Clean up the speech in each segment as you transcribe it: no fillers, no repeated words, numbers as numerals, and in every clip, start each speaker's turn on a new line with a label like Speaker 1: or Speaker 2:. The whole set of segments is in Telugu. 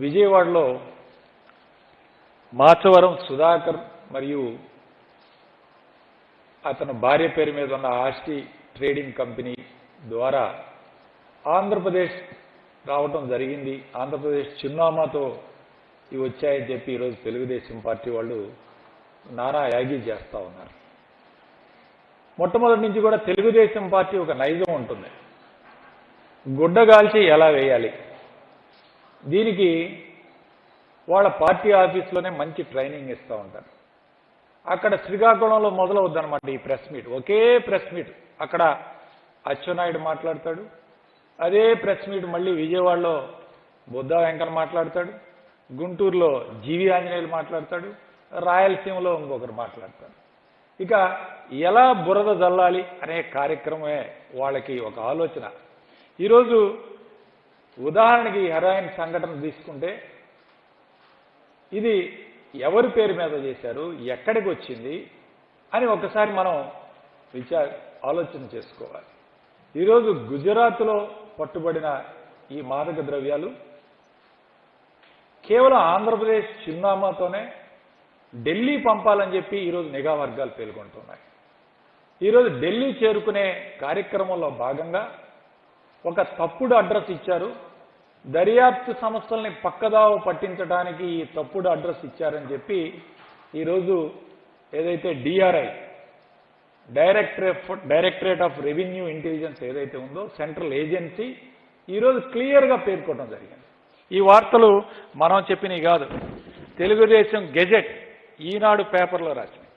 Speaker 1: విజయవాడలో మాచవరం సుధాకర్ మరియు అతను భార్య పేరు మీద ఉన్న ఆస్తి ట్రేడింగ్ కంపెనీ ద్వారా ఆంధ్రప్రదేశ్ రావడం జరిగింది. ఆంధ్రప్రదేశ్ చిరునామాతో ఇవి వచ్చాయని చెప్పి ఈరోజు తెలుగుదేశం పార్టీ వాళ్ళు నానా యాగి చేస్తూ ఉన్నారు. మొట్టమొదటి నుంచి కూడా తెలుగుదేశం పార్టీ ఒక నైజం ఉంటుంది, గుడ్డగాల్చి ఎలా వేయాలి. దీనికి వాళ్ళ పార్టీ ఆఫీస్లోనే మంచి ట్రైనింగ్ ఇస్తూ ఉంటారు. అక్కడ శ్రీకాకుళంలో మొదలవుద్దనమాట ఈ ప్రెస్ మీట్. ఒకే ప్రెస్ మీట్ అక్కడ అచ్చెన్నాయుడు మాట్లాడతాడు, అదే ప్రెస్ మీట్ మళ్ళీ విజయవాడలో బుద్ధా వెంకన్న మాట్లాడతాడు, గుంటూరులో జీవి ఆంజనేయులు మాట్లాడతాడు, రాయలసీమలో ఇంకొకరు మాట్లాడతారు. ఇక ఎలా బురద జల్లాలి అనే కార్యక్రమమే వాళ్ళకి ఒక ఆలోచన. ఈరోజు ఉదాహరణకి హెరాయిన్ సంఘటన తీసుకుంటే ఇది ఎవరి పేరు మీద చేశారు, ఎక్కడికి వచ్చింది అని ఒకసారి మనం ఆలోచన చేసుకోవాలి. ఈరోజు గుజరాత్లో పట్టుబడిన ఈ మాదక ద్రవ్యాలు కేవలం ఆంధ్రప్రదేశ్ చిరునామాతోనే ఢిల్లీ పంపాలని చెప్పి ఈరోజు నిఘా వర్గాలు పేర్కొంటున్నాయి. ఈరోజు ఢిల్లీ చేరుకునే కార్యక్రమంలో భాగంగా ఒక తప్పుడు అడ్రస్ ఇచ్చారు. దర్యాప్తు సంస్థల్ని పక్కదావ పట్టించడానికి ఈ తప్పుడు అడ్రస్ ఇచ్చారని చెప్పి ఈరోజు ఏదైతే DRI directorate of revenue intelligence ఏదైతే ఉందో సెంట్రల్ ఏజెన్సీ ఈరోజు క్లియర్గా పేర్కొనడం జరిగింది. ఈ వార్తలు మనం చెప్పినవి కాదు, తెలుగుదేశం గెజెట్ ఈనాడు పేపర్లో రాసినాయి.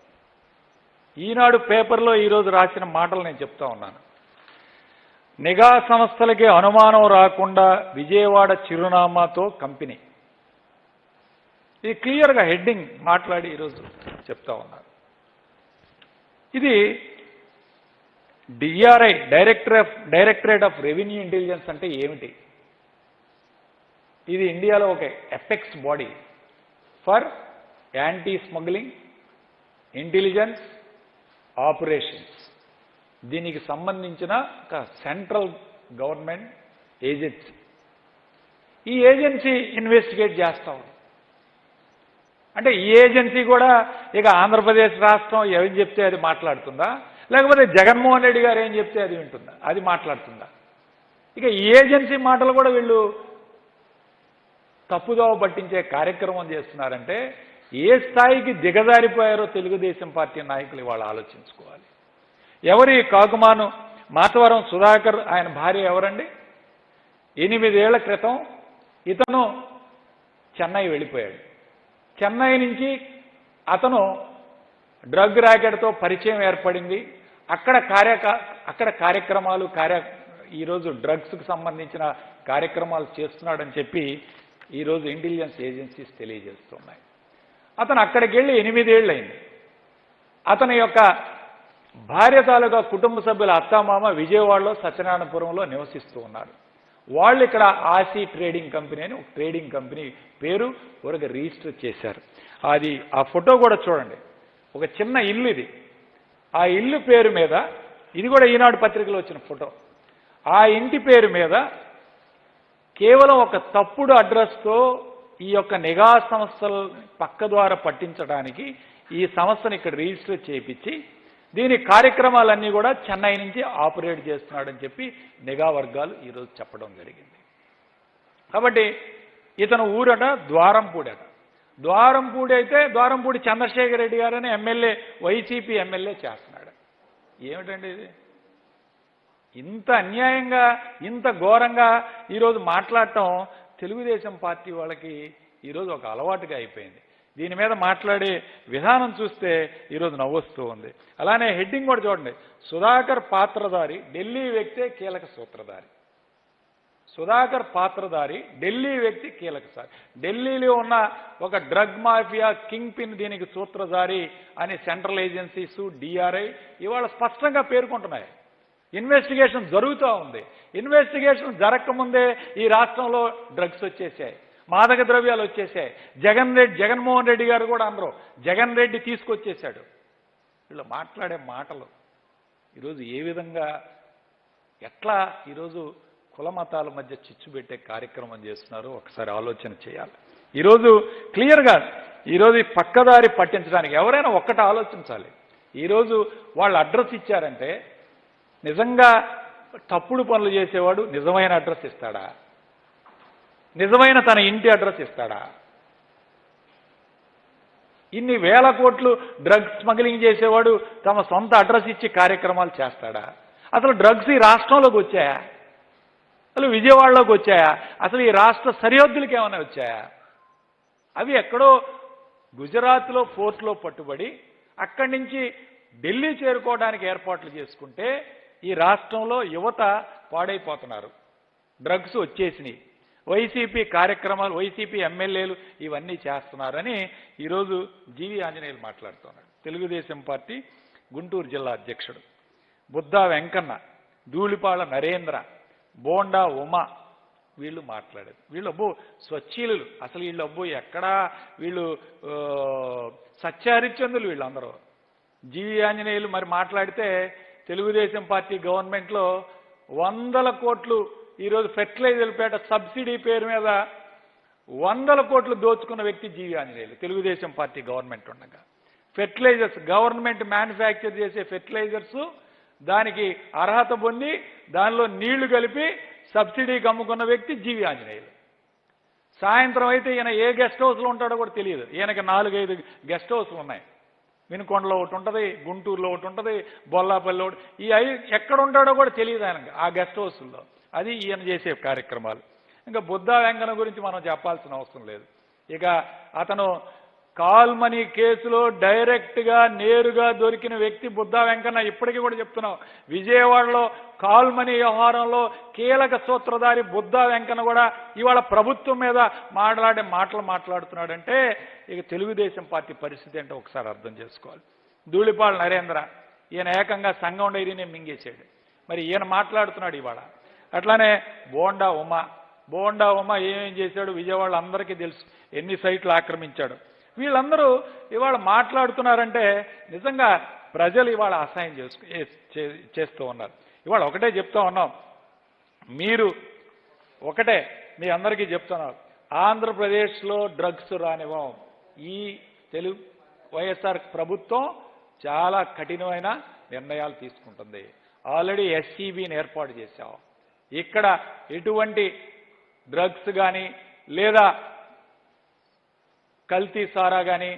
Speaker 1: ఈనాడు పేపర్లో ఈరోజు రాసిన మాటలు నేను చెప్తా ఉన్నాను. నిఘా సంస్థలకి అనుమానం రాకుండా విజయవాడ చిరునామాతో కంపెనీ. ఇది క్లియర్గా హెడ్డింగ్ మాట్లాడి ఈరోజు చెప్తా ఉన్నారు. ఇది DRI directorate of revenue intelligence అంటే ఏమిటి? ఇది ఇండియాలో ఒక apex body for anti smuggling intelligence operations. దీనికి సంబంధించిన ఒక సెంట్రల్ గవర్నమెంట్ ఏజెన్సీ. ఈ ఏజెన్సీ ఇన్వెస్టిగేట్ చేస్తా ఉంది. అంటే ఈ ఏజెన్సీ కూడా ఇక ఆంధ్రప్రదేశ్ రాష్ట్రం ఏం చెప్తే అది మాట్లాడుతుందా, లేకపోతే జగన్మోహన్ రెడ్డి గారు ఏం చెప్తే అది వింటుందా, అది మాట్లాడుతుందా? ఇక ఈ ఏజెన్సీ మాటలు కూడా వీళ్ళు తప్పుదోవ పట్టించే కార్యక్రమం చేస్తున్నారంటే ఏ స్థాయికి దిగజారిపోయారో తెలుగుదేశం పార్టీ నాయకులు ఇవాళ ఆలోచించుకోవాలి. ఎవరి కాకుమాను మాచవరం సుధాకర్, ఆయన భార్య ఎవరండి? 8 ఏళ్ల క్రితం ఇతను చెన్నై వెళ్ళిపోయాడు. చెన్నై నుంచి అతను డ్రగ్ ర్యాకెట్తో పరిచయం ఏర్పడింది. అక్కడ కార్యక్రమాలు ఈరోజు డ్రగ్స్కి సంబంధించిన కార్యక్రమాలు చేస్తున్నాడని చెప్పి ఈరోజు ఇంటెలిజెన్స్ ఏజెన్సీస్ తెలియజేస్తున్నాయి. అతను అక్కడికి వెళ్ళి 8 ఏళ్ళు అయింది. అతని యొక్క భార్య తాలూకా కుటుంబ సభ్యుల అత్తామామ విజయవాడలో సత్యనారాయణపురంలో నివసిస్తూ ఉన్నారు. వాళ్ళు ఇక్కడ ఆసి ట్రేడింగ్ కంపెనీ అని ఒక ట్రేడింగ్ కంపెనీ పేరు వరకు రిజిస్టర్ చేశారు. అది ఆ ఫోటో కూడా చూడండి, ఒక చిన్న ఇల్లు ఇది. ఆ ఇల్లు పేరు మీద, ఇది కూడా ఈనాడు పత్రికలో వచ్చిన ఫోటో, ఆ ఇంటి పేరు మీద కేవలం ఒక తప్పుడు అడ్రస్తో ఈ యొక్క నిఘా సంస్థలు పక్క ద్వారా పట్టించడానికి ఈ సంస్థను ఇక్కడ రిజిస్టర్ చేయించి దీని కార్యక్రమాలన్నీ కూడా చెన్నై నుంచి ఆపరేట్ చేస్తున్నాడని చెప్పి నిఘా వర్గాలు ఈరోజు చెప్పడం జరిగింది. కాబట్టి ఇతను ఊరట ద్వారంపూడి అట. ద్వారంపూడి అయితే ద్వారంపూడి చంద్రశేఖర్ రెడ్డి గారని ఎమ్మెల్యే, వైసీపీ ఎమ్మెల్యే చేస్తున్నాడు. ఏమిటండి ఇది? ఇంత అన్యాయంగా, ఇంత ఘోరంగా ఈరోజు మాట్లాడటం తెలుగుదేశం పార్టీ వాళ్ళకి ఈరోజు ఒక అలవాటుగా అయిపోయింది. దీని మీద మాట్లాడే విధానం చూస్తే ఈరోజు నవ్వొస్తూ ఉంది. అలానే హెడ్డింగ్ కూడా చూడండి, సుధాకర్ పాత్రధారి, ఢిల్లీ వ్యక్తే కీలక సూత్రధారి. సుధాకర్ పాత్రధారి, ఢిల్లీ వ్యక్తి కీలక సారి. ఢిల్లీలో ఉన్న ఒక డ్రగ్ మాఫియా కింగ్ పిన్ దీనికి సూత్రధారి అని సెంట్రల్ ఏజెన్సీస్, డిఆర్ఐ ఇవాళ స్పష్టంగా పేర్కొంటున్నాయి. ఇన్వెస్టిగేషన్ జరుగుతూ ఉంది. ఇన్వెస్టిగేషన్ జరగకముందే ఈ రాష్ట్రంలో డ్రగ్స్ వచ్చేసాయి, మాదక ద్రవ్యాలు వచ్చేసాయి. జగన్మోహన్ రెడ్డి గారు కూడా అందరూ జగన్ రెడ్డి తీసుకొచ్చేశాడు. వీళ్ళు మాట్లాడే మాటలు ఈరోజు ఏ విధంగా, ఎట్లా ఈరోజు కుల మతాల మధ్య చిచ్చు పెట్టే కార్యక్రమం చేస్తున్నారు. ఒకసారి ఆలోచన చేయాలి. ఈరోజు క్లియర్గా ఈరోజు పక్కదారి పట్టించడానికి ఎవరైనా ఒక్కటి ఆలోచించాలి. ఈరోజు వాళ్ళు అడ్రస్ ఇచ్చారంటే నిజంగా తప్పుడు పనులు చేసేవాడు నిజమైన అడ్రస్ ఇస్తాడా? నిజమైన తన ఇంటి అడ్రస్ ఇస్తాడా? ఇన్ని వేల కోట్లు డ్రగ్స్ స్మగ్లింగ్ చేసేవాడు తమ సొంత అడ్రస్ ఇచ్చి కార్యక్రమాలు చేస్తాడా? అసలు డ్రగ్స్ ఈ రాష్ట్రంలోకి వచ్చాయా? అసలు విజయవాడలోకి వచ్చాయా? అసలు ఈ రాష్ట్ర సరిహద్దులకి ఏమైనా వచ్చాయా? అవి ఎక్కడో గుజరాత్లో పోర్ట్లో పట్టుబడి అక్కడి నుంచి ఢిల్లీ చేరుకోవడానికి ఏర్పాట్లు చేసుకుంటే ఈ రాష్ట్రంలో యువత పాడైపోతున్నారు. డ్రగ్స్ వచ్చేసినాయి. వైసీపీ కార్యక్రమాలు, వైసీపీ ఎమ్మెల్యేలు ఇవన్నీ చేస్తున్నారని ఈరోజు జీవి ఆంజనేయులు మాట్లాడుతున్నారు. తెలుగుదేశం పార్టీ గుంటూరు జిల్లా అధ్యక్షుడు బుద్దా వెంకన్న, ధూళిపాళ నరేంద్ర, బోండా ఉమా వీళ్ళు మాట్లాడారు. వీళ్ళు అబ్బో స్వచ్ఛీలు, అసలు వీళ్ళు అబ్బో ఎక్కడా వీళ్ళు సత్యహరిశ్చంద్రులు వీళ్ళందరూ. జీవి ఆంజనేయులు మరి మాట్లాడితే తెలుగుదేశం పార్టీ గవర్నమెంట్లో 100 కోట్లు ఈరోజు ఫెర్టిలైజర్ పేట సబ్సిడీ పేరు మీద 100 కోట్లు దోచుకున్న వ్యక్తి జీవి ఆంజనేయులు. తెలుగుదేశం పార్టీ గవర్నమెంట్ ఉండగా ఫెర్టిలైజర్స్, గవర్నమెంట్ మ్యానుఫ్యాక్చర్ చేసే ఫెర్టిలైజర్స్ దానికి అర్హత పొంది దానిలో నీళ్లు కలిపి సబ్సిడీకి అమ్ముకున్న వ్యక్తి జీవి ఆంజనేయులు. సాయంత్రం అయితే ఈయన ఏ గెస్ట్ హౌస్లో ఉంటాడో కూడా తెలియదు. ఈయనకి 4-5 గెస్ట్ హౌస్లు ఉన్నాయి. వినుకొండలో ఒకటి ఉంటుంది, గుంటూరులో ఒకటి ఉంటుంది, బొల్లాపల్లిలో ఒకటి. ఈ 5 ఎక్కడ ఉంటాడో కూడా తెలియదు ఆయనకి ఆ గెస్ట్ హౌస్లో. అది ఈయన చేసే కార్యక్రమాలు. ఇంకా బుద్దా వెంకన్న గురించి మనం చెప్పాల్సిన అవసరం లేదు. ఇక అతను కాల్ మనీ కేసులో డైరెక్ట్గా నేరుగా దొరికిన వ్యక్తి బుద్దా వెంకన్న. ఇప్పటికీ కూడా చెప్తున్నాం, విజయవాడలో కాల్ మనీ వ్యవహారంలో కీలక సూత్రధారి బుద్దా వెంకన్న కూడా ఇవాళ ప్రభుత్వం మీద మాటలు మాట్లాడుతున్నాడంటే ఇక తెలుగుదేశం పార్టీ పరిస్థితి అంటే ఒకసారి అర్థం చేసుకోవాలి. ధూళిపాళ నరేంద్ర, ఈయన ఏకంగా సంఘం డైరీనే మింగేశాడు. మరి ఈయన మాట్లాడుతున్నాడు ఇవాళ. అట్లానే బోండా ఉమా ఏమేం చేశాడు విజయవాడలో అందరికీ తెలుసు. ఎన్ని సైట్లు ఆక్రమించాడు. వీళ్ళందరూ ఇవాళ మాట్లాడుతున్నారంటే నిజంగా ప్రజలు ఇవాళ అసహాయం చేస్తూ ఉన్నారు. ఇవాళ ఒకటే చెప్తా ఉన్నాం, మీరు ఒకటే మీ అందరికీ చెప్తున్నారు, ఆంధ్రప్రదేశ్లో డ్రగ్స్ రానివ్వం. ఈ వైఎస్ఆర్ ప్రభుత్వం చాలా కఠినమైన నిర్ణయాలు తీసుకుంటుంది. ఆల్రెడీ ఎస్సీబీని ఏర్పాటు చేశాం. ఇక్కడ ఎటువంటి డ్రగ్స్ కానీ లేదా కల్తీ సారా కానీ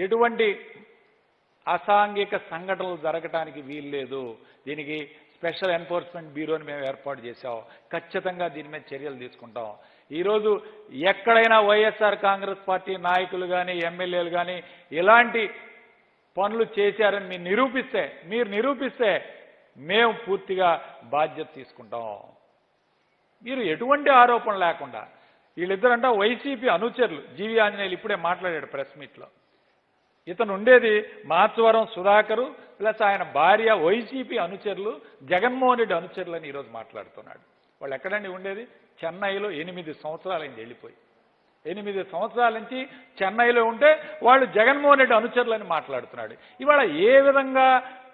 Speaker 1: ఎటువంటి అసాంఘిక సంఘటనలు జరగటానికి వీల్లేదు. దీనికి స్పెషల్ ఎన్ఫోర్స్మెంట్ బ్యూరోని మేము ఏర్పాటు చేశాం. ఖచ్చితంగా దీని మీద చర్యలు తీసుకుంటాం. ఈరోజు ఎక్కడైనా వైఎస్ఆర్ కాంగ్రెస్ పార్టీ నాయకులు కానీ ఎమ్మెల్యేలు కానీ ఇలాంటి పనులు చేశారని మీరు నిరూపిస్తే మేము పూర్తిగా బాధ్యత తీసుకుంటాం. మీరు ఎటువంటి ఆరోపణ లేకుండా వీళ్ళిద్దరంట వైసీపీ అనుచరులు. జీవి ఆంజనేయులు ఇప్పుడే మాట్లాడాడు ప్రెస్ మీట్లో. ఇతను ఉండేది మాచవరం సుధాకరు ప్లస్ ఆయన భార్య వైసీపీ అనుచరులు, జగన్మోహన్ రెడ్డి అనుచరులు అని ఈరోజు మాట్లాడుతున్నాడు. వాళ్ళు ఎక్కడండి ఉండేది? చెన్నైలో 8 సంవత్సరాలైంది వెళ్ళిపోయి. 8 సంవత్సరాల నుంచి చెన్నైలో ఉంటే వాళ్ళు జగన్మోహన్ రెడ్డి అనుచరులని మాట్లాడుతున్నాడు. ఇవాళ ఏ విధంగా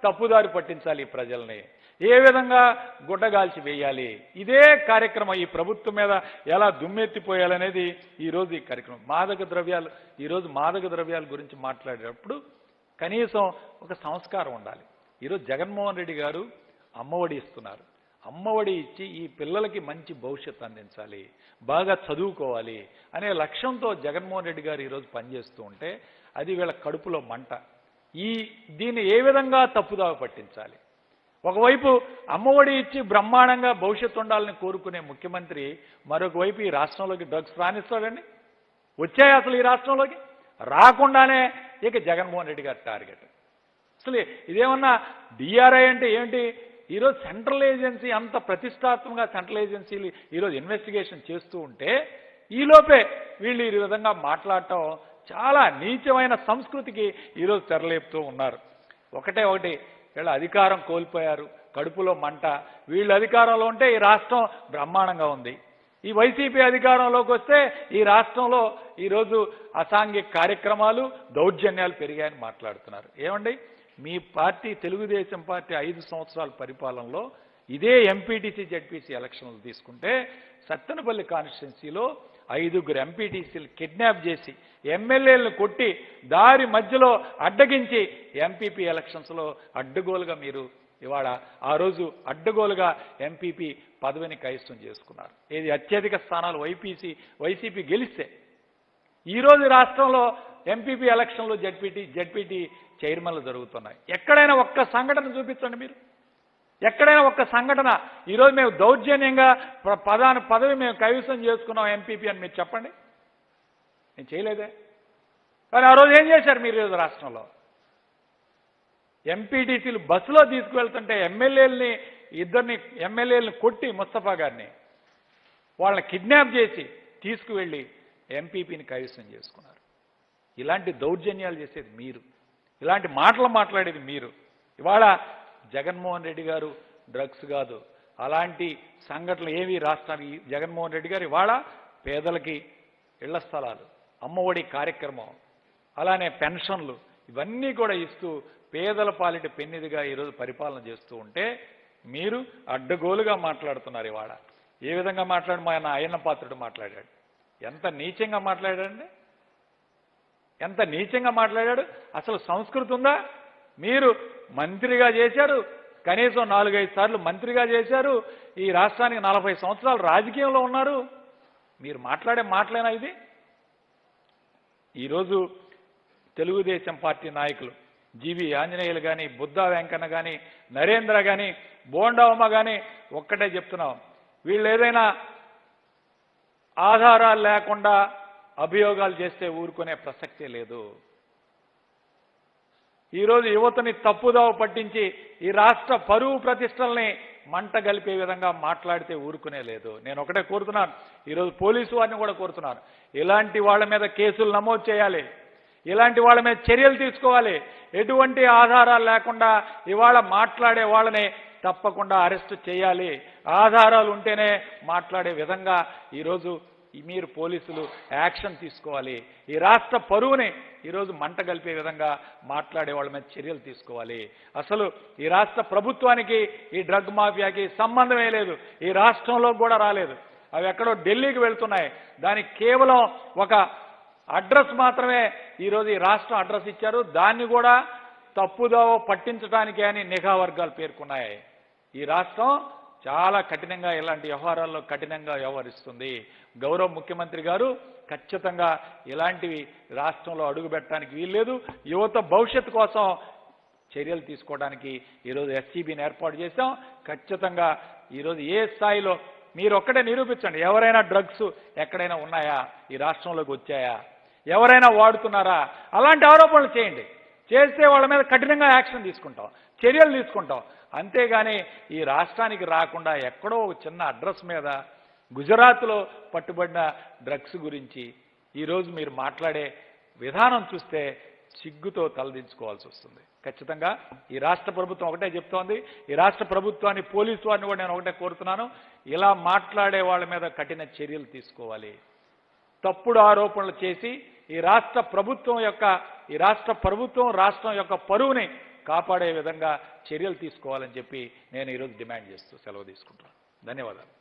Speaker 1: తప్పుదారి పట్టించాలి ప్రజల్ని, ఏ విధంగా గుడ్డగాల్చి వేయాలి, ఇదే కార్యక్రమం ఈ ప్రభుత్వం మీద ఎలా దుమ్మెత్తిపోయాలనేది ఈరోజు ఈ కార్యక్రమం. ఈరోజు మాదక ద్రవ్యాల గురించి మాట్లాడేటప్పుడు కనీసం ఒక సంస్కారం ఉండాలి. ఈరోజు జగన్మోహన్ రెడ్డి గారు అమ్మఒడి ఇస్తున్నారు. అమ్మఒడి ఇచ్చి ఈ పిల్లలకి మంచి భవిష్యత్తు అందించాలి, బాగా చదువుకోవాలి అనే లక్ష్యంతో జగన్మోహన్ రెడ్డి గారు ఈరోజు పనిచేస్తూ ఉంటే అది వీళ్ళ కడుపులో మంట. దీన్ని ఏ విధంగా తప్పుదావ పట్టించాలి? ఒకవైపు అమ్మఒడి ఇచ్చి బ్రహ్మాండంగా భవిష్యత్తు ఉండాలని కోరుకునే ముఖ్యమంత్రి మరొక వైపు ఈ రాష్ట్రంలోకి డ్రగ్స్ రానిస్తాడండి? వచ్చాయి అసలు ఈ రాష్ట్రంలోకి? రాకుండానే ఇక జగన్మోహన్ రెడ్డి గారి టార్గెట్. అసలు ఇదేమన్నా డిఆర్ఐ అంటే ఏంటి? ఈరోజు సెంట్రల్ ఏజెన్సీ అంత ప్రతిష్టాత్మకంగా సెంట్రల్ ఏజెన్సీలు ఈరోజు ఇన్వెస్టిగేషన్ చేస్తూ ఉంటే ఈలోపే వీళ్ళు ఈ విధంగా మాట్లాడటం చాలా నీచమైన సంస్కృతికి ఈరోజు తెరలేపుతూ ఉన్నారు. ఒకటి వీళ్ళ అధికారం కోల్పోయారు, కడుపులో మంట. వీళ్ళు అధికారంలో ఉంటే ఈ రాష్ట్రం బ్రహ్మాండంగా ఉంది. ఈ వైసీపీ అధికారంలోకి వస్తే ఈ రాష్ట్రంలో ఈరోజు అసాంఘిక కార్యక్రమాలు, దౌర్జన్యాలు పెరిగాయని మాట్లాడుతున్నారు. ఏమండి, మీ పార్టీ తెలుగుదేశం పార్టీ 5 సంవత్సరాల పరిపాలనలో ఇదే ఎంపీటీసీ జెడ్పీసీ ఎలక్షన్లు తీసుకుంటే సత్తెనపల్లి కాన్స్టిట్యున్సీలో 5 ఎంపీటీసీలు కిడ్నాప్ చేసి ఎమ్మెల్యేలను కొట్టి దారి మధ్యలో అడ్డగించి ఎంపీపీ ఎలక్షన్స్లో అడ్డగోలుగా మీరు ఇవాళ ఆ రోజు అడ్డగోలుగా ఎంపీపీ పదవిని కైవసం చేసుకున్నారు. ఏది అత్యధిక స్థానాలు వైసీపీ గెలిస్తే ఈరోజు రాష్ట్రంలో ఎంపీపీ ఎలక్షన్లు జెడ్పీటీ చైర్మన్లు జరుగుతున్నాయి. ఎక్కడైనా ఒక్క సంఘటన చూపించండి మీరు. ఎక్కడైనా ఒక్క సంఘటన ఈరోజు మేము దౌర్జన్యంగా పదవి మేము కైవసం చేసుకున్నాం ఎంపీపీ అని మీరు చెప్పండి. నేను చేయలేదే. కానీ ఆ రోజు ఏం చేశారు మీరు ఈరోజు రాష్ట్రంలో? ఎంపీటీసీలు బస్సులో తీసుకువెళ్తుంటే ఇద్దరిని ఎమ్మెల్యేలని కొట్టి ముస్తఫా గారిని వాళ్ళని కిడ్నాప్ చేసి తీసుకువెళ్ళి ఎంపీపీని కైవసం చేసుకున్నారు. ఇలాంటి దౌర్జన్యాలు చేసేది మీరు, ఇలాంటి మాటలు మాట్లాడేది మీరు. ఇవాళ జగన్మోహన్ రెడ్డి గారు డ్రగ్స్ కాదు, అలాంటి సంఘటనలు ఏవి రాష్ట్రానికి జగన్మోహన్ రెడ్డి గారు ఇవాళ పేదలకి ఇళ్ల స్థలాలు, అమ్మఒడి కార్యక్రమం, అలానే పెన్షన్లు ఇవన్నీ కూడా ఇస్తూ పేదల పాలిట పెన్నిదిగా ఈరోజు పరిపాలన చేస్తూ ఉంటే మీరు అడ్డగోలుగా మాట్లాడుతున్నారు. ఇవాళ ఏ విధంగా మా అయ్యన్న పాత్రుడు మాట్లాడాడు, ఎంత నీచంగా మాట్లాడాడండి, ఎంత నీచంగా మాట్లాడాడు. అసలు సంస్కృతి ఉందా? మీరు మంత్రిగా చేశారు, కనీసం 4-5 సార్లు మంత్రిగా చేశారు, ఈ రాష్ట్రానికి 40 సంవత్సరాలు రాజకీయంలో ఉన్నారు. మీరు మాట్లాడే మాటలేనా ఇది? ఈరోజు తెలుగుదేశం పార్టీ నాయకులు జీవి ఆంజనేయులు కానీ, బుద్ధా వెంకన్న కానీ, నరేంద్ర కానీ, బోండావమ్మ కానీ ఒక్కటే చెప్తున్నాం, వీళ్ళు ఏదైనా ఆధారాలు లేకుండా అభియోగాలు చేస్తే ఊరుకునే ప్రసక్తే లేదు. ఈరోజు యువతని తప్పుదోవ పట్టించి ఈ రాష్ట్ర పరువు ప్రతిష్టల్ని మంట గలిపే విధంగా మాట్లాడితే ఊరుకునే లేదు. నేను ఒకటే కోరుతున్నాను, ఈరోజు పోలీసు వారిని కూడా కోరుతున్నాను, ఇలాంటి వాళ్ళ మీద కేసులు నమోదు చేయాలి, ఇలాంటి వాళ్ళ మీద చర్యలు తీసుకోవాలి. ఎటువంటి ఆధారాలు లేకుండా ఇవాళ మాట్లాడే వాళ్ళని తప్పకుండా అరెస్టు చేయాలి. ఆధారాలు ఉంటేనే మాట్లాడే విధంగా ఈరోజు మీరు పోలీసులు యాక్షన్ తీసుకోవాలి. ఈ రాష్ట్ర పరువుని ఈరోజు మంట కలిపే విధంగా మాట్లాడే వాళ్ళ మీద చర్యలు తీసుకోవాలి. అసలు ఈ రాష్ట్ర ప్రభుత్వానికి ఈ డ్రగ్ మాఫియాకి సంబంధమే లేదు, ఈ రాష్ట్రంలో కూడా రాలేదు. అవి ఎక్కడో ఢిల్లీకి వెళ్తున్నాయి. దానికి కేవలం ఒక అడ్రస్ మాత్రమే ఈరోజు ఈ రాష్ట్రం అడ్రస్ ఇచ్చారు. దాన్ని కూడా తప్పుదోవ పట్టించడానికే అని నిఘా వర్గాలు పేర్కొన్నాయి. ఈ రాష్ట్రం చాలా కఠినంగా ఇలాంటి వ్యవహారాల్లో కఠినంగా వ్యవహరిస్తుంది. గౌరవ ముఖ్యమంత్రి గారు ఖచ్చితంగా ఇలాంటివి రాష్ట్రంలో అడుగుపెట్టడానికి వీల్లేదు. యువత భవిష్యత్తు కోసం చర్యలు తీసుకోవడానికి ఈరోజు ఎస్సీబీని ఏర్పాటు చేశాం. ఖచ్చితంగా ఈరోజు ఏ స్థాయిలో మీరు ఒక్కటే నిరూపించండి, ఎవరైనా డ్రగ్స్ ఎక్కడైనా ఉన్నాయా, ఈ రాష్ట్రంలోకి వచ్చాయా, ఎవరైనా వాడుతున్నారా, అలాంటి ఆరోపణలు చేయండి. చేస్తే వాళ్ళ మీద కఠినంగా యాక్షన్ తీసుకుంటాం, చర్యలు తీసుకుంటాం. అంతేగాని ఈ రాష్ట్రానికి రాకుండా ఎక్కడో చిన్న అడ్రస్ మీద గుజరాత్లో పట్టుబడిన డ్రగ్స్ గురించి ఈరోజు మీరు మాట్లాడే విధానం చూస్తే సిగ్గుతో తలదించుకోవాల్సి వస్తుంది. ఖచ్చితంగా ఈ రాష్ట్ర ప్రభుత్వం ఒకటే చెప్తోంది, ఈ రాష్ట్ర ప్రభుత్వాన్ని, పోలీసు వారిని కూడా నేను ఒకటే కోరుతున్నాను, ఇలా మాట్లాడే వాళ్ళ మీద కఠిన చర్యలు తీసుకోవాలి. తప్పుడు ఆరోపణలు చేసి ఈ రాష్ట్ర ప్రభుత్వం రాష్ట్రం యొక్క పరువుని కాపాడే విధంగా చర్యలు తీసుకోవాలని చెప్పి నేను ఈరోజు డిమాండ్ చేస్తూ సెలవు తీసుకుంటున్నాను. ధన్యవాదాలు.